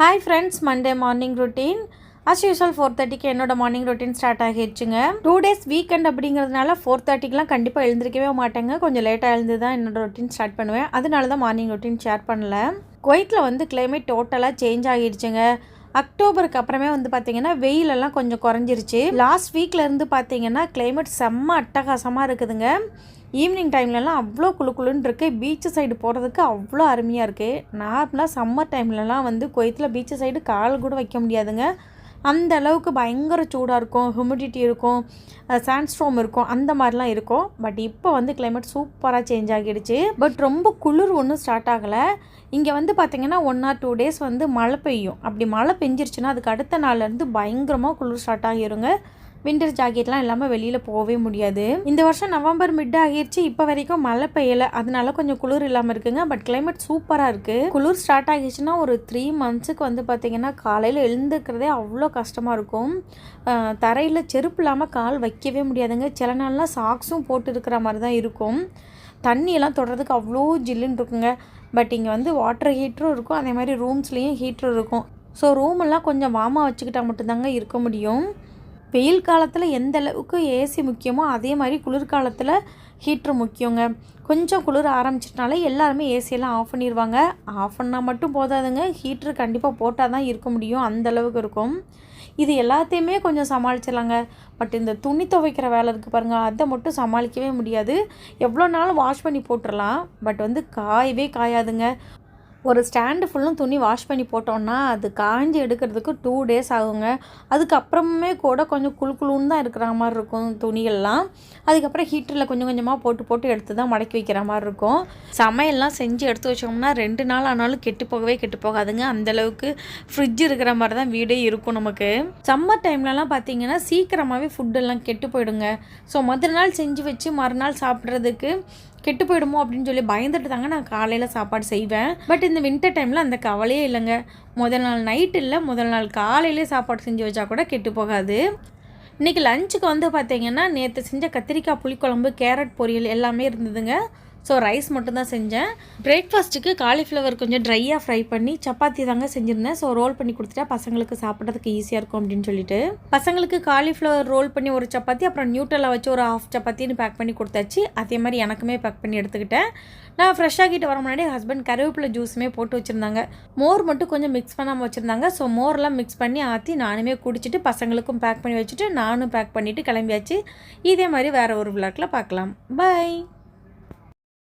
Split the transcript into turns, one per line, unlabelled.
Hi friends, Monday morning routine. As usual 4:30க்கு என்னோட morning routine start ஆகிடுச்சுங்க. 2 days weekend அப்படிங்கிறதுனால 4:30க்குலாம் கண்டிப்பாக எழுந்திருக்கவே மாட்டேங்க. கொஞ்சம் லேட்டாக எழுந்து தான் என்னோட ரொட்டீன் ஸ்டார்ட் பண்ணுவேன். அதனால தான் மார்னிங் ரொட்டீன் ஷேர் பண்ணல. குவைத்தில் வந்து கிளைமேட் டோட்டலாக சேஞ்ச் ஆகிடுச்சுங்க. அக்டோபருக்கு அப்புறமே வந்து பார்த்திங்கன்னா வெயிலெல்லாம் கொஞ்சம் குறைஞ்சிருச்சு. லாஸ்ட் வீக்கில் இருந்து பார்த்திங்கன்னா கிளைமேட் செம்ம அட்டகாசமாக இருக்குதுங்க. ஈவினிங் டைம்லலாம் அவ்வளோ குளுன்னு இருக்குது. பீச்சு சைடு போகிறதுக்கு அவ்வளோ அருமையாக இருக்குது. நார்மலாக சம்மர் டைம்லலாம் வந்து குவைத்தில் பீச்சு சைடு கால் கூட வைக்க முடியாதுங்க. அந்த அளவுக்கு பயங்கர சூடாக இருக்கும், ஹியூமிடிட்டி இருக்கும், சாண்ட்ஸ்ட்ரோம் இருக்கும், அந்த மாதிரிலாம் இருக்கும். பட் இப்போ வந்து கிளைமேட் சூப்பராக சேஞ்ச் ஆகிடுச்சு. பட் ரொம்ப குளிர் ஒன்றும் ஸ்டார்ட் ஆகலை. இங்கே வந்து பார்த்திங்கன்னா 1 or 2 days வந்து மழை பெய்யும். அப்படி மழை பெஞ்சிருச்சுன்னா அதுக்கு அடுத்த நாள்லேருந்து பயங்கரமாக குளிர் ஸ்டார்ட் ஆகிருங்க. வின்டர் ஜாக்கெட்லாம் இல்லாமல் வெளியில் போகவே முடியாது. இந்த வருஷம் நவம்பர் மிட் ஆகிடுச்சு, இப்போ வரைக்கும் மழை பெய்யலை. அதனால கொஞ்சம் குளிர் இல்லாமல் இருக்குங்க. பட் கிளைமேட் சூப்பராக இருக்குது. குளிர் ஸ்டார்ட் ஆகிடுச்சுன்னா ஒரு 3 monthsக்கு வந்து பார்த்திங்கன்னா காலையில் எழுந்துக்கிறதே அவ்வளோ கஷ்டமாக இருக்கும். தரையில் செருப்பு இல்லாமல் கால் வைக்கவே முடியாதுங்க. சில நாள்லாம் சாக்ஸும் போட்டு இருக்கிற மாதிரி தான் இருக்கும். தண்ணியெல்லாம் தொடுறதுக்கு அவ்வளோ ஜில்லுன்னு இருக்குங்க. பட் இங்கே வந்து வாட்டர் ஹீட்டரும் இருக்கும், அதே மாதிரி ரூம்ஸ்லேயும் ஹீட்டரும் இருக்கும். ஸோ ரூமெல்லாம் கொஞ்சம் வார்மாக வச்சுக்கிட்டால் மட்டும்தாங்க இருக்க முடியும். வெயில் காலத்தில் எந்த அளவுக்கு ஏசி முக்கியமோ அதே மாதிரி குளிர்காலத்தில் ஹீட்ரு முக்கியங்க. கொஞ்சம் குளிர் ஆரம்பிச்சிட்டனாலே எல்லாருமே ஏசியெல்லாம் ஆஃப் பண்ணிடுவாங்க. ஆஃப் பண்ணால் மட்டும் போதாதுங்க, ஹீட்ரு கண்டிப்பாக போட்டால் தான் இருக்க முடியும், அந்தளவுக்கு இருக்கும். இது எல்லாத்தையுமே கொஞ்சம் சமாளிச்சிடலாங்க. பட் இந்த துணி துவைக்கிற வேலை இருக்குது பாருங்கள், அதை மட்டும் சமாளிக்கவே முடியாது. எவ்வளோ நாளும் வாஷ் பண்ணி போட்டுடலாம், பட் வந்து காயவே காயாதுங்க. ஒரு ஸ்டாண்டு ஃபுல்லும் துணி வாஷ் பண்ணி போட்டோன்னா அது காய்ஞ்சி எடுக்கிறதுக்கு 2 days ஆகுங்க. அதுக்கப்புறமே கூட கொஞ்சம் குளுன்னு தான் இருக்கிற மாதிரி இருக்கும் துணிகள்லாம். அதுக்கப்புறம் ஹீட்டரில் கொஞ்சம் கொஞ்சமாக போட்டு எடுத்து தான் மடக்கி வைக்கிற மாதிரி இருக்கும். சமையல்லாம் செஞ்சு எடுத்து வச்சோம்னா 2 நாள் ஆனாலும் கெட்டு போகாதுங்க. அந்தளவுக்கு ஃப்ரிட்ஜ் இருக்கிற மாதிரி தான் வீடே இருக்கும் நமக்கு. சம்மர் டைம்லலாம் பார்த்திங்கன்னா சீக்கிரமாகவே ஃபுட்டெல்லாம் கெட்டு போயிடுங்க. ஸோ முதல் நாள் செஞ்சு வச்சு மறுநாள் சாப்பிட்றதுக்கு கெட்டு போயிடுமோ அப்படின்னு சொல்லி பயந்துட்டு தாங்க நான் காலையில் சாப்பாடு செய்வேன். பட் இந்த வின்டர் டைமில் அந்த கவலையே இல்லைங்க. முதல் நாள் நைட்டு இல்லை, முதல் நாள் காலையிலே சாப்பாடு செஞ்சு வச்சா கூட கெட்டு போகாது. இன்றைக்கி லஞ்சுக்கு வந்து பார்த்திங்கன்னா நேற்று செஞ்ச கத்திரிக்காய் புளிக்குழம்பு, கேரட் பொரியல் எல்லாமே இருந்ததுங்க. ஸோ ரைஸ் மட்டும்தான் செஞ்சேன். பிரேக்ஃபாஸ்ட்டுக்கு காலிஃப்ளவர் கொஞ்சம் ட்ரையாக ஃப்ரை பண்ணி சப்பாத்தி தாங்க செஞ்சுருந்தேன். ஸோ ரோல் பண்ணி கொடுத்துட்டா பசங்களுக்கு சாப்பிட்றதுக்கு ஈஸியாக இருக்கும் அப்படின்னு சொல்லிட்டு பசங்களுக்கு காலிஃப்ளவர் ரோல் பண்ணி ஒரு சப்பாத்தி, அப்புறம் நியூட்ரலா வச்சு ஒரு 1/2 சப்பாத்தின்னு பேக் பண்ணி கொடுத்தாச்சு. அதே மாதிரி எனக்குமே பேக் பண்ணி எடுத்துக்கிட்டேன். நான் ஃப்ரெஷ்ஷாகிட்டு வர முன்னாடி ஹஸ்பண்ட் கருவேப்பிலை ஜூஸுமே போட்டு வச்சுருந்தாங்க. மோர் மட்டும் கொஞ்சம் மிக்ஸ் பண்ணாமல் வச்சுருந்தாங்க. ஸோ மோரெலாம் மிக்ஸ் பண்ணி ஆற்றி நானுமே குடிச்சிட்டு பசங்களுக்கும் பேக் பண்ணி வச்சுட்டு நானும் பேக் பண்ணிவிட்டு கிளம்பியாச்சு. இதே மாதிரி வேறு ஒரு விளாக்கில் பார்க்கலாம். பாய்.